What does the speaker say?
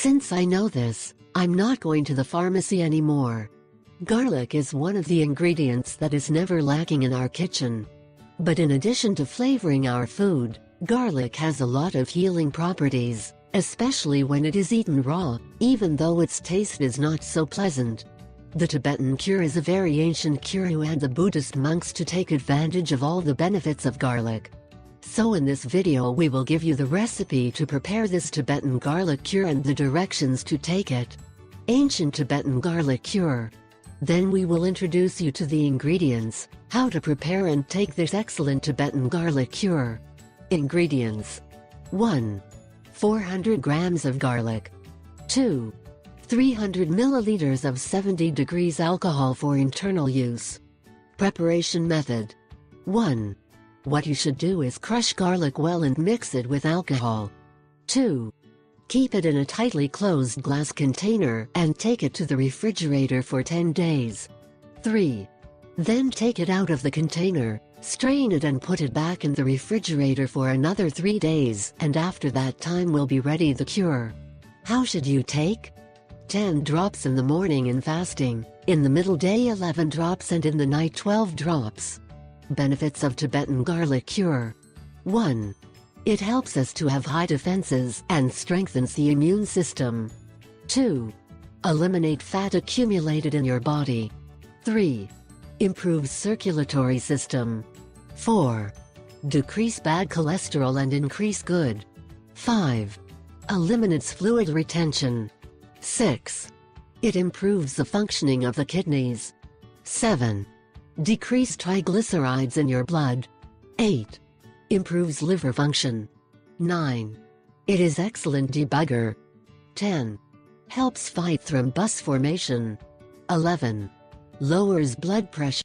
Since I know this, I'm not going to the pharmacy anymore. Garlic is one of the ingredients that is never lacking in our kitchen. But in addition to flavoring our food, garlic has a lot of healing properties, especially when it is eaten raw, even though its taste is not so pleasant. The Tibetan cure is a very ancient cure who had the Buddhist monks to take advantage of all the benefits of garlic. So in this video we will give you the recipe to prepare this Tibetan garlic cure and the directions to take it. Ancient Tibetan garlic cure. Then we will introduce you to the ingredients, how to prepare and take this excellent Tibetan garlic cure. Ingredients: 1. 400 grams of garlic. 2. 300 milliliters of 70 degrees alcohol for internal use. Preparation method: 1. What you should do is crush garlic well and mix it with alcohol. 2. Keep it in a tightly closed glass container and take it to the refrigerator for 10 days. 3. Then take it out of the container, strain it and put it back in the refrigerator for another 3 days, and after that time will be ready the cure. How should you take? 10 drops in the morning in fasting, in the middle day 11 drops and in the night 12 drops. Benefits of Tibetan garlic cure. 1. It helps us to have high defenses and strengthens the immune system. 2. Eliminate fat accumulated in your body. 3. Improves circulatory system. 4. Decrease bad cholesterol and increase good. 5. Eliminates fluid retention. 6. It improves the functioning of the kidneys. 7. Decrease triglycerides in your blood. 8. Improves liver function. 9. It is excellent debugger. 10. Helps fight thrombus formation. 11. Lowers blood pressure.